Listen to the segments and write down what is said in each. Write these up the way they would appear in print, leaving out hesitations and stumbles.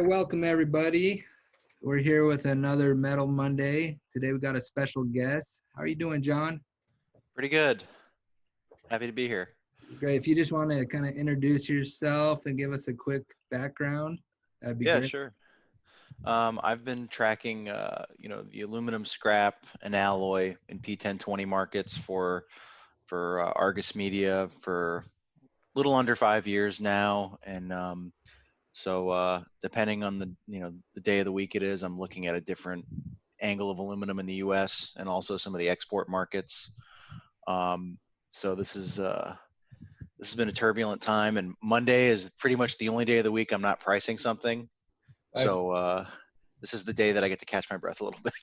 right, welcome everybody. We're here with another Metal Monday. Today we got a special guest. How are you doing, John? Pretty good. Happy to be here. Great. If you just want to kind of introduce yourself and give us a quick background, that'd be Yeah, great. sure. I've been tracking, the aluminum scrap and alloy in P1020 markets for Argus Media for a little under 5 years now, and depending on the day of the week it is, I'm looking at a different angle of aluminum in the U.S. and also some of the export markets. So this has been a turbulent time, and Monday is pretty much the only day of the week I'm not pricing something. Nice. So this is the day that I get to catch my breath a little bit.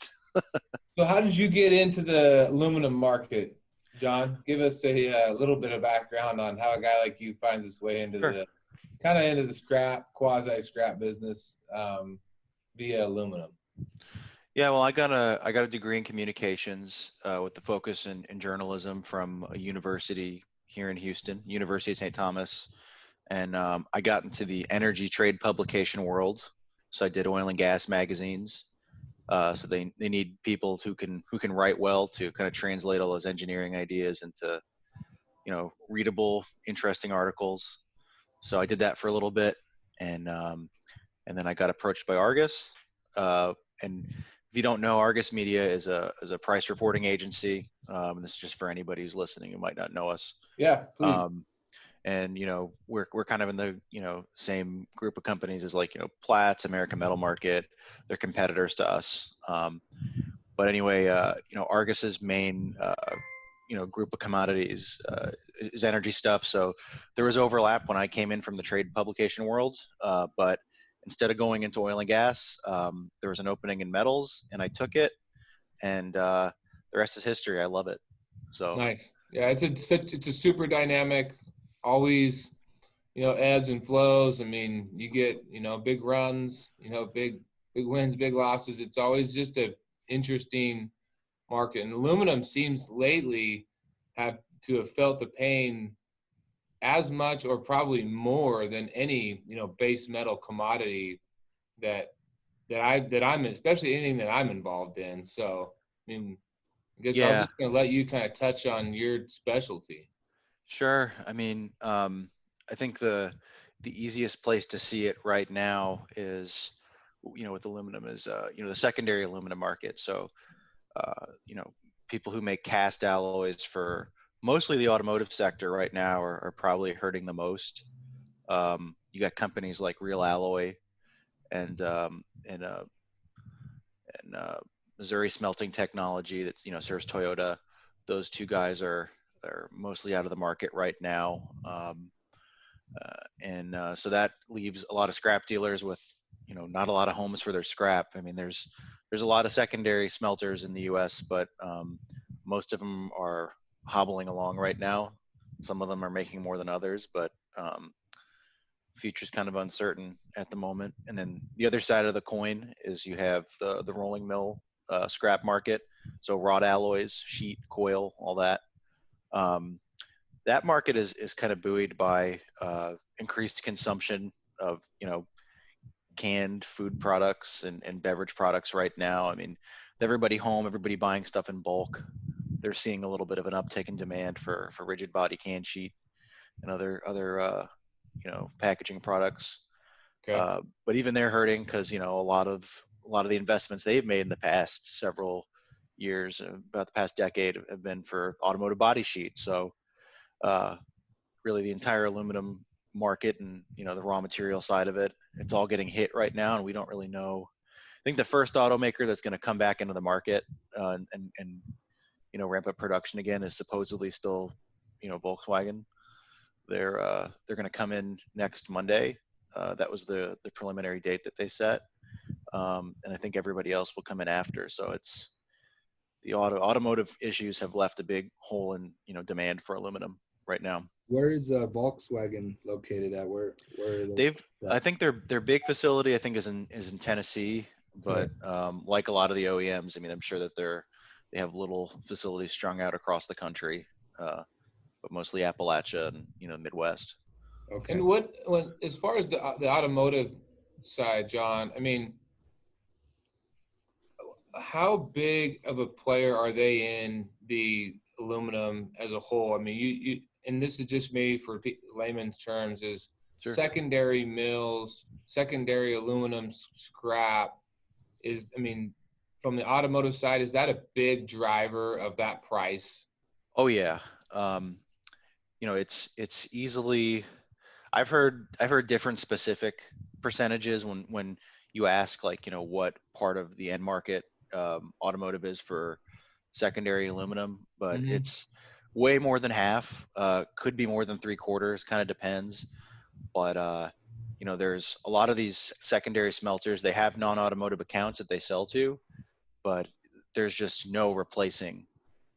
So how did you get into the aluminum market, John? Give us a little bit of background on how a guy like you finds his way into Sure. the scrap, quasi-scrap business via aluminum. Yeah, well, I got a degree in communications with the focus in journalism from a university here in Houston, University of St. Thomas, and I got into the energy trade publication world. So I did oil and gas magazines. So they need people who can write well to kind of translate all those engineering ideas into readable, interesting articles. So I did that for a little bit, and then I got approached by Argus. And if you don't know, Argus Media is a price reporting agency. And this is just for anybody who's listening who might not know us. Yeah, please. And we're kind of in the same group of companies as Platts, American Metal Market. They're competitors to us. But anyway, Argus's main group of commodities is energy stuff. So there was overlap when I came in from the trade publication world. But instead of going into oil and gas, there was an opening in metals, and I took it. And the rest is history. I love it. So Nice. Yeah, it's a super dynamic, always, ebbs and flows. I mean, you get, big runs, big wins, big losses. It's always just a interesting market. And aluminum seems lately have felt the pain as much or probably more than any, base metal commodity that I'm, especially anything that I'm involved in. So, I mean, I guess I'm yeah. just going to let you kind of touch on your specialty. Sure. I mean, I think the easiest place to see it right now is, with aluminum is, the secondary aluminum market. So, people who make cast alloys for mostly the automotive sector right now are probably hurting the most. You got companies like Real Alloy and Missouri Smelting Technology that serves Toyota. Those two guys are mostly out of the market right now, so that leaves a lot of scrap dealers with not a lot of homes for their scrap. I mean, there's a lot of secondary smelters in the U.S., but most of them are hobbling along right now. Some of them are making more than others, but future's kind of uncertain at the moment. And then the other side of the coin is you have the rolling mill scrap market, so wrought alloys, sheet, coil, all that. That market is kind of buoyed by increased consumption of canned food products and beverage products right now. I mean, with everybody home, everybody buying stuff in bulk, they're seeing a little bit of an uptick in demand for rigid body can sheet and other packaging products. Okay. But even they're hurting because a lot of the investments they've made in the past several years, about the past decade, have been for automotive body sheet. So really the entire aluminum market and the raw material side of it, it's all getting hit right now, and we don't really know. I think the first automaker that's going to come back into the market and ramp up production again is supposedly still Volkswagen. They're going to come in next Monday. That was the preliminary date that they set, and I think everybody else will come in after. So it's the automotive issues have left a big hole in demand for aluminum right now. Where is Volkswagen located at? Where are they? I think their big facility I think is in Tennessee, but like a lot of the OEMs, I mean, I'm sure that they have little facilities strung out across the country, but mostly Appalachia and Midwest. Okay. And as far as the automotive side, John, I mean, how big of a player are they in the aluminum as a whole? I mean, and this is just maybe for layman's terms, is Sure. secondary mills, secondary aluminum scrap is, I mean, from the automotive side, is that a big driver of that price? Oh yeah. Um, it's easily. I've heard different specific percentages when you ask, like, what part of the end market automotive is for secondary aluminum, but Mm-hmm. it's way more than half. Could be more than three quarters. Kind of depends. But there's a lot of these secondary smelters. They have non-automotive accounts that they sell to, but there's just no replacing,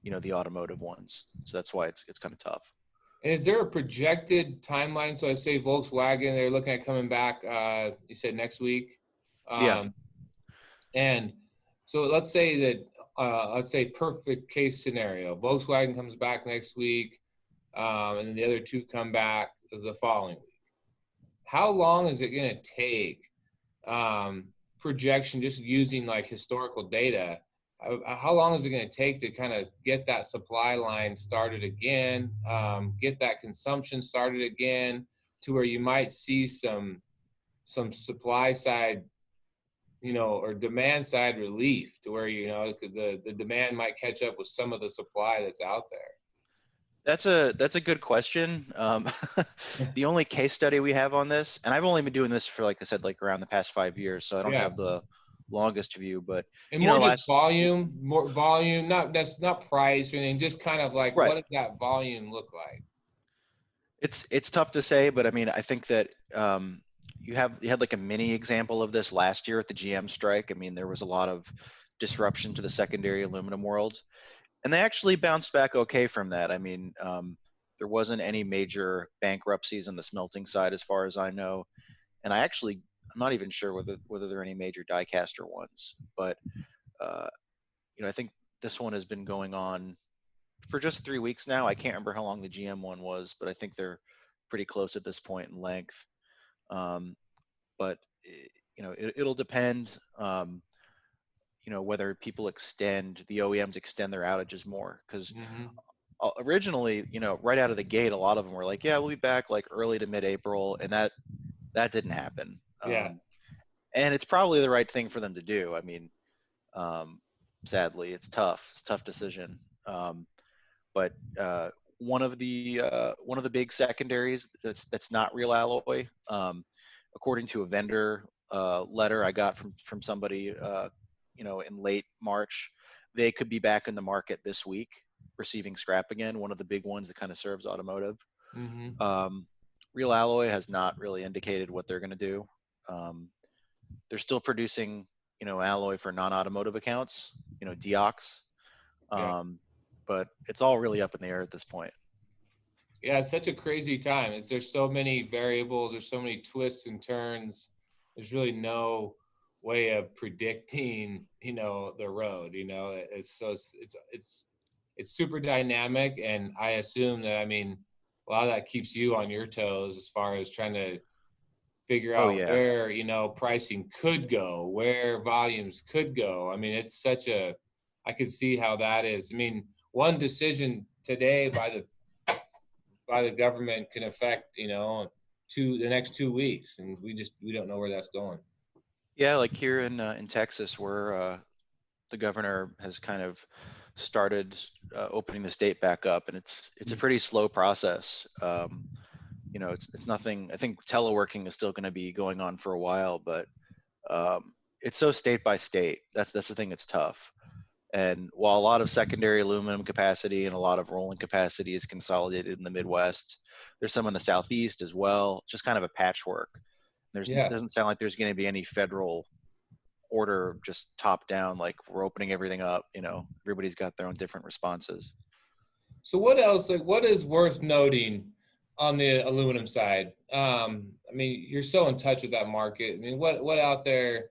the automotive ones. So that's why it's kind of tough. And is there a projected timeline? So I say Volkswagen, they're looking at coming back, you said next week. Yeah. Um, and so let's say that, let's say perfect case scenario, Volkswagen comes back next week, and then the other two come back the following week. How long is it going to take, projection, just using like historical data? How long is it going to take to kind of get that supply line started again, get that consumption started again, to where you might see some supply side, or demand side relief, to where the demand might catch up with some of the supply that's out there? That's a good question. The only case study we have on this, and I've only been doing this for, like I said, like around the past 5 years, so I don't Yeah, have the longest view. But and more just last volume, more volume, not price or anything, just kind of like, right, what does that volume look like? it's tough to say, but I mean, I think that you had like a mini example of this last year at the GM strike. I mean, there was a lot of disruption to the secondary aluminum world, and they actually bounced back okay from that. I mean, there wasn't any major bankruptcies on the smelting side, as far as I know, and I'm not even sure whether there are any major die caster ones. But uh, I think this one has been going on for just 3 weeks now. I can't remember how long the GM one was, but I think they're pretty close at this point in length. Um, but it'll depend. Whether the OEMs extend their outages more, because Mm-hmm. originally, right out of the gate, a lot of them were like, yeah, we'll be back like early to mid-April, and that didn't happen. Yeah. And it's probably the right thing for them to do. I mean, um, sadly, it's tough. It's a tough decision. But one of the big secondaries that's not real alloy, according to a vendor letter I got from somebody, in late March, they could be back in the market this week, receiving scrap again. One of the big ones that kind of serves automotive. Mm-hmm. Real alloy has not really indicated what they're going to do. Um, they're still producing, alloy for non-automotive accounts, Deox, Yeah. um, but it's all really up in the air at this point. Yeah, it's such a crazy time. There's so many variables, there's so many twists and turns. There's really no way of predicting, the road. It's super dynamic, and I assume that, I mean, a lot of that keeps you on your toes as far as trying to figure Oh out yeah, where, pricing could go, where volumes could go. I mean, I could see how that is. I mean, one decision today by the government can affect, the next 2 weeks, and we don't know where that's going. yeah. Like here in Texas, where the governor has kind of started opening the state back up, and it's a pretty slow process. It's nothing. I think teleworking is still going to be going on for a while, but it's so state by state. That's the thing that's tough. And while a lot of secondary aluminum capacity and a lot of rolling capacity is consolidated in the Midwest, there's some in the Southeast as well, just kind of a patchwork. Yeah. Doesn't sound like there's going to be any federal order just top down, like we're opening everything up. Everybody's got their own different responses. So what else? Like, what is worth noting on the aluminum side? I mean, you're so in touch with that market. I mean, what out there,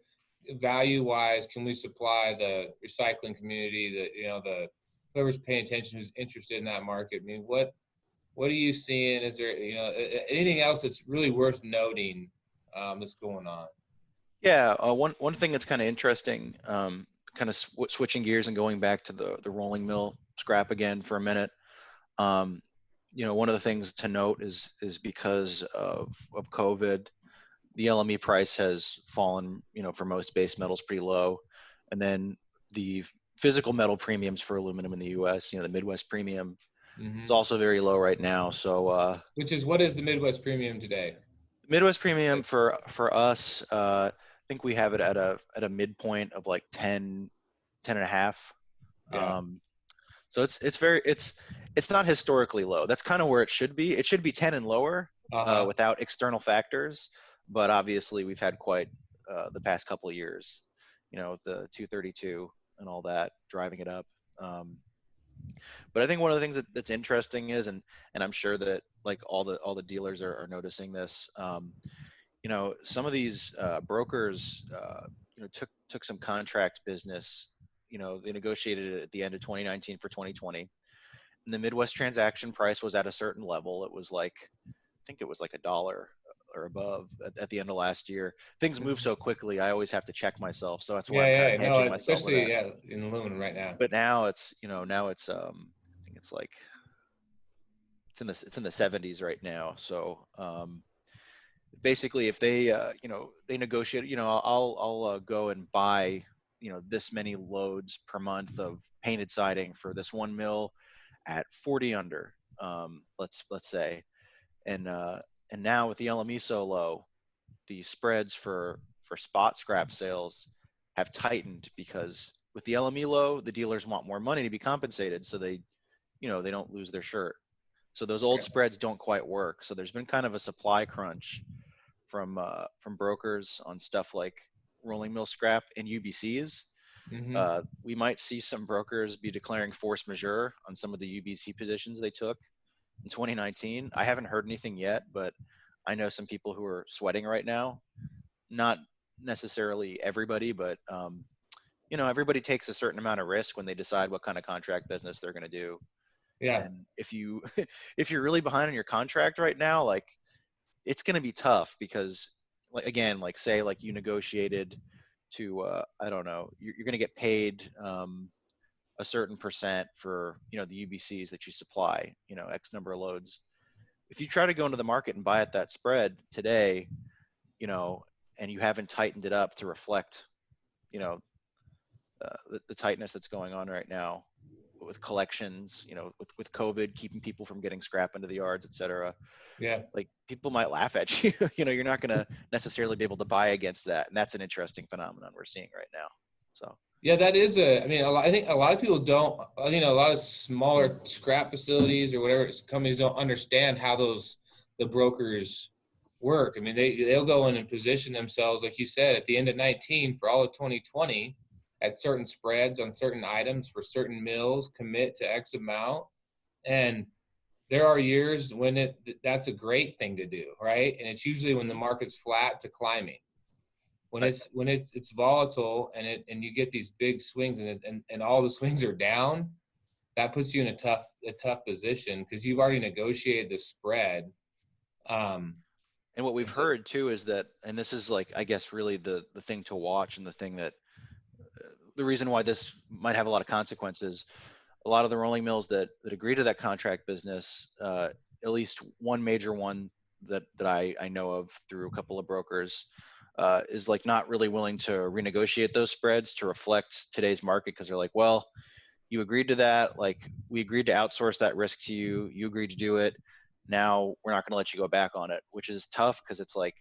value wise, can we supply the recycling community? The whoever's paying attention, who's interested in that market. I mean, what are you seeing? Is there anything else that's really worth noting, that's going on? Yeah, one thing that's kind of interesting, kind of switching gears and going back to the rolling mill scrap again for a minute. Um, one of the things to note is because of COVID, the LME price has fallen, for most base metals pretty low, and then the physical metal premiums for aluminum in the U.S., the Midwest premium, it's Hmm. also very low right now. So What is the Midwest premium today? Midwest premium for us, I think we have it at a midpoint of like 10 and a half. Yeah. So it's not historically low. That's kind of where it should be. It should be 10 and lower Uh-huh. without external factors. But obviously, we've had quite the past couple of years, with the 232 and all that driving it up. Um, but I think one of the things that's interesting is, and I'm sure that like all the dealers are noticing this. Some of these brokers, took some contract business. They negotiated it at the end of 2019 for 2020, and the Midwest transaction price was at a certain level. It was like, I think it was like $1 or above at the end of last year. Things move so quickly. I always have to check myself, so that's why I'm kind Yeah, of yeah, no, hedging myself with especially that. yeah, in aluminum right now. But now it's I think it's like it's in the 70s right now. So basically if they they negotiate, I'll go and buy this many loads per month of painted siding for this one mill at 40 under, let's say, and now with the LME so low, the spreads for spot scrap sales have tightened because with the LME low, the dealers want more money to be compensated, so they don't lose their shirt. So those old Yeah. spreads don't quite work. So there's been kind of a supply crunch from brokers on stuff like rolling mill scrap and UBCs. Hmm. We might see some brokers be declaring force majeure on some of the UBC positions they took in 2019. I haven't heard anything yet, but I know some people who are sweating right now. Not necessarily everybody, but everybody takes a certain amount of risk when they decide what kind of contract business they're going to do. Yeah. And if you if you're really behind on your contract right now, like it's going to be tough because like again, like say like you negotiated to I don't know, you're going to get paid a certain percent for the UBCs that you supply, X number of loads. If you try to go into the market and buy at that spread today, you know, and you haven't tightened it up to reflect, you know, the tightness that's going on right now with collections, with COVID keeping people from getting scrap into the yards, et cetera. Yeah. Like people might laugh at you. You're not going to necessarily be able to buy against that, and that's an interesting phenomenon we're seeing right now. So Yeah, that is I mean, I think a lot of people don't, a lot of smaller scrap facilities or whatever companies don't understand how the brokers work. I mean, they'll go in and position themselves, like you said, at the end of 19 for all of 2020 at certain spreads on certain items for certain mills, commit to X amount. And there are years when that's a great thing to do, right? And it's usually when the mhm, market's flat to climbing. right. When it's volatile and you get these big swings and all the swings are down, that puts you in a tough position because you've already negotiated the spread. Um, And what we've and so, heard too is that, and this is like, I guess, really the thing to watch, and the thing that the reason why this might have a lot of consequences. A lot of the rolling mills that agree to that contract business, at least one major one that I know of through a couple of brokers, is like not really willing to renegotiate those spreads to reflect today's market because they're like, well, you agreed to that. Like we agreed to outsource that risk to you. You agreed to do it. Now we're not going to let you go back on it, which is tough because it's like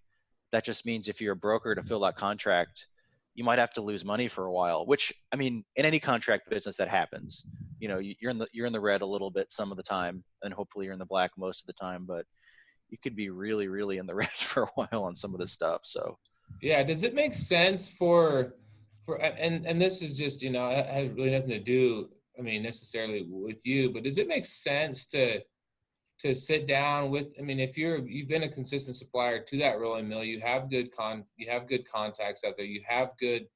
that just means if you're a broker to fill that contract, you might have to lose money for a while. Which I mean, in any contract business that happens. You're in the red a little bit some of the time, and hopefully you're in the black most of the time. But you could be really, really in the red for a while on some of this stuff. So yeah, does it make sense and this is just, it has really nothing to do, I mean, necessarily with you, but does it make sense to sit down with, I mean, if you've been a consistent supplier to that rolling mill, you have good contacts out there, you have good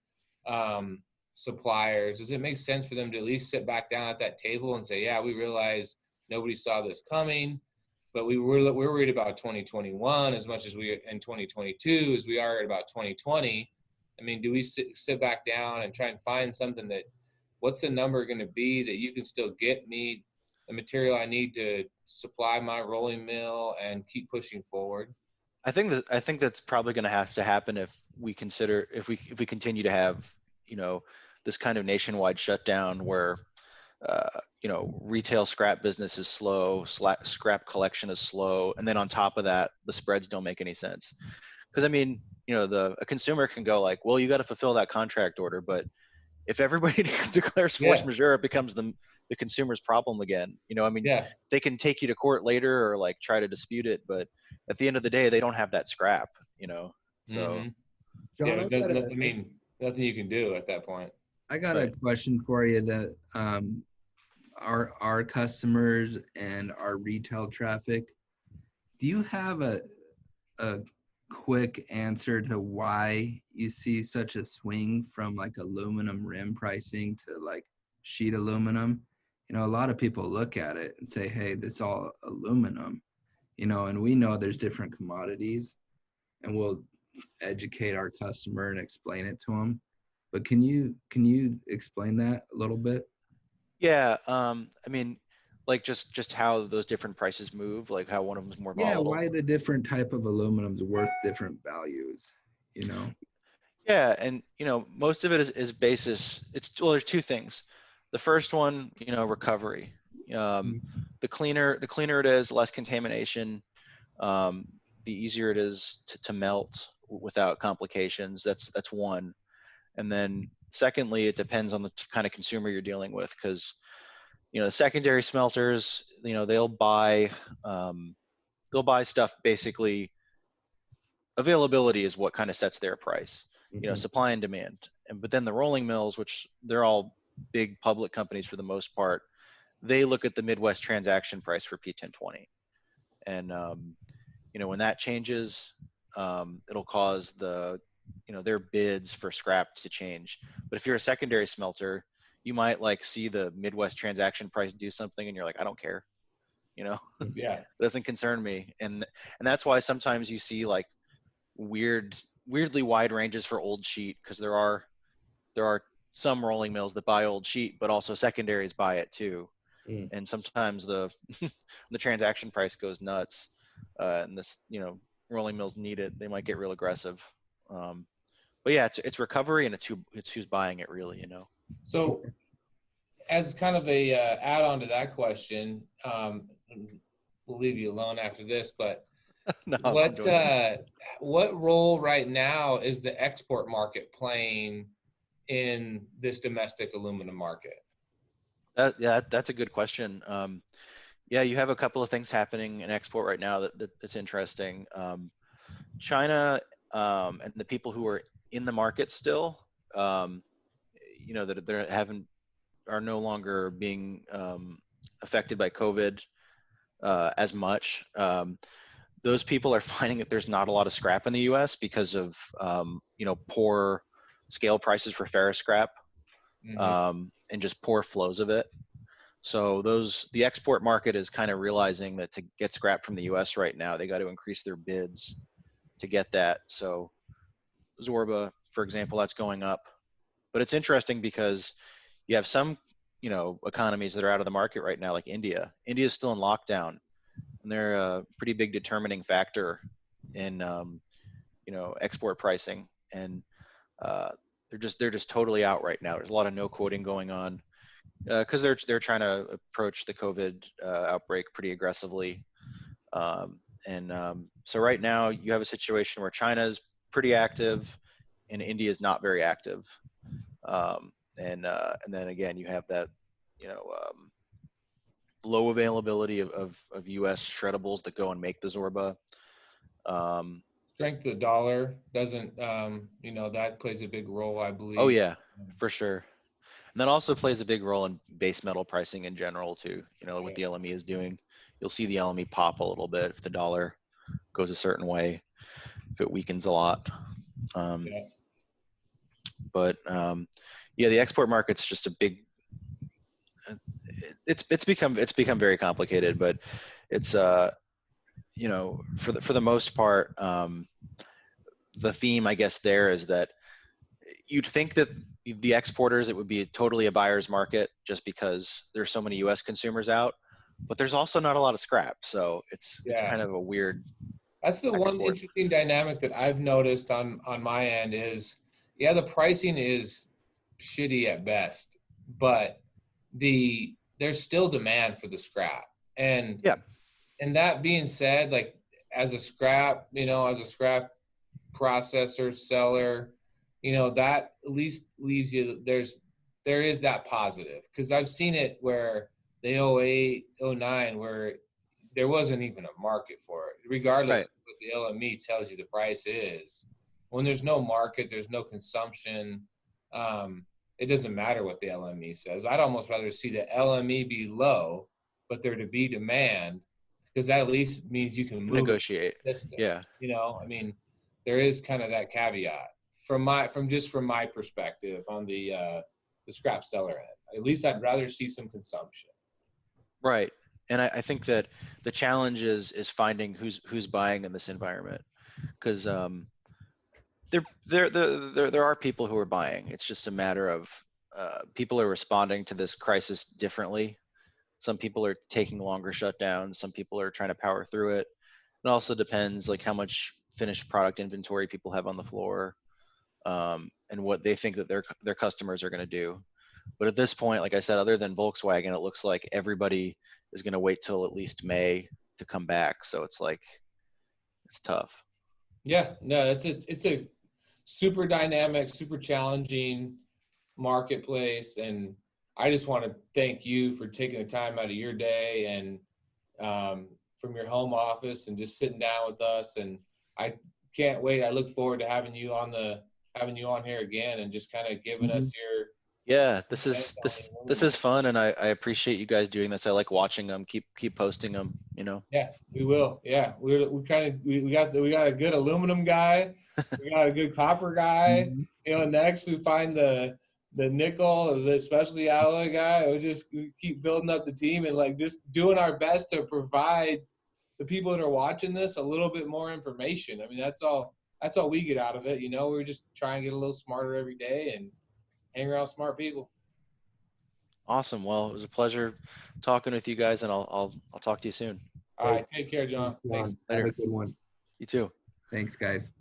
suppliers, does it make sense for them to at least sit back down at that table and say, yeah, we realize nobody saw this coming, but we're worried about 2021 as much as we in 2022 as we are about 2020. I mean, do we sit back down and try and find something that, what's the number going to be that you can still get me the material I need to supply my rolling mill and keep pushing forward? I think that's probably going to have to happen if we consider if we continue to have, you know, this kind of nationwide shutdown where you know, retail scrap business is slow, scrap collection is slow, and then on top of that, the spreads don't make any sense. Because I mean, you know, a consumer can go like, well, you got to fulfill that contract order, but if everybody declares force Yeah. majeure, it becomes the consumer's problem again. You know, I mean, Yeah. they can take you to court later or like try to dispute it, but at the end of the day, they don't have that scrap. You know, so Mm-hmm. Yeah. John, I mean, nothing you can do at that point. I got a right. question for you that our customers and our retail traffic. Do you have a quick answer to why you see such a swing from like aluminum rim pricing to like sheet aluminum? You know, a lot of people look at it and say, hey, this all aluminum, you know, and we know there's different commodities, and we'll educate our customer and explain it to them. But can you explain that a little bit? Yeah. I mean, like just how those different prices move, like how one of them's more Yeah, volatile. why the different type of aluminum's worth different values, you know? Yeah, and you know, most of it is basis. Well, there's two things. The first one, you know, recovery. Um, the cleaner it is, less contamination, um, the easier it is to melt without complications. That's one. And then secondly, it depends on the kind of consumer you're dealing with, because you know the secondary smelters, you know, they'll buy stuff basically. Availability is what kind of sets their price, you know, Mhm. supply and demand. And but then the rolling mills, which they're all big public companies for the most part, they look at the Midwest transaction price for P1020, and you know, when that changes, it'll cause you know, their bids for scrap to change. But if you're a secondary smelter, you might like see the Midwest transaction price do something, and you're like, I don't care, you know, Yeah. it doesn't concern me. And that's why sometimes you see like weirdly wide ranges for old sheet, because there are some rolling mills that buy old sheet, but also secondaries buy it too. Mm. And sometimes the transaction price goes nuts, and this, you know, rolling mills need it. They might get real aggressive. But yeah, it's recovery, and it's who's buying it really. You know. So, as kind of a add-on to that question, we'll leave you alone after this, but No, I'm what doing it. what role right now is the export market playing in this domestic aluminum market? Yeah, that's a good question. Yeah, you have a couple of things happening in export right now that's interesting. China, and the people who are in the market still, um, you know, that are no longer being affected by COVID as much. Those people are finding that there's not a lot of scrap in the U.S. because of you know, poor scale prices for ferrous scrap, Mm-hmm. and just poor flows of it. So the export market is kind of realizing that to get scrap from the U.S. right now, they got to increase their bids to get that. So Zorba, for example, that's going up. But it's interesting because you have some, you know, economies that are out of the market right now, like India. India is still in lockdown, and they're a pretty big determining factor in, you know, export pricing. And uh, they're just totally out right now. There's a lot of no quoting going on because they're trying to approach the COVID outbreak pretty aggressively. So right now you have a situation where China's pretty active and India is not very active. And then again, you have that, you know, low availability of U.S. shreddables that go and make the Zorba. Strength of the dollar doesn't, you know, that plays a big role, I Oh believe. yeah, for sure. And that also plays a big role in base metal pricing in general too. You know, what Yeah. the LME is doing. You'll see the LME pop a little bit if the dollar goes a certain way, if it weakens a lot. Um, Yeah. but yeah, the export market's just a big. It's become very complicated, but it's you know, for the most part, the theme I guess there is that you'd think that the exporters, it would be totally a buyer's market just because there's so many US consumers out, but there's also not a lot of scrap. So it's Yeah. kind of a weird That's the back and one forth. interesting dynamic that I've noticed on my end is, yeah, the pricing is shitty at best, but there's still demand for the scrap. Yeah. And that being said, like as a scrap, as a scrap processor, seller, that at least leaves you there is that positive, because I've seen it where the 08, 09, where there wasn't even a market for it, regardless Right. of what the LME tells you the price is. When there's no market, there's no consumption. It doesn't matter what the LME says. I'd almost rather see the LME be low, but there to be demand, because that at least means you can move Negotiate. the system. Yeah. I mean, there is kind of that caveat from my perspective on the scrap seller end. At least I'd rather see some consumption. Right. And I think that the challenge is finding who's buying in this environment, because there are people who are buying. It's just a matter of people are responding to this crisis differently. Some people are taking longer shutdowns. Some people are trying to power through it. It also depends like how much finished product inventory people have on the floor, and what they think that their customers are going to do. But at this point, like I said, other than Volkswagen, it looks like everybody is going to wait till at least May to come back. So it's like, it's tough. Yeah, no, it's a super dynamic, super challenging marketplace, and I just want to thank you for taking the time out of your day and from your home office and just sitting down with us. And I can't wait. I look forward to having you on here again and just kind of giving us your Yeah, sense on the this aluminum. is fun, and I appreciate you guys doing this. I like watching them. Keep posting them. Yeah, we will. Yeah, we got a good aluminum guy. We got a good copper guy. Mhm. Next we find the nickel, the specialty alloy guy. We keep building up the team and like just doing our best to provide the people that are watching this a little bit more information. I mean, that's all we get out of it. We're just trying to get a little smarter every day and hang around smart people. Awesome. Well, it was a pleasure talking with you guys, and I'll talk to you soon. All right, take care, John. Thanks, Thanks. John. Have Later. a good one. You too. Thanks, guys.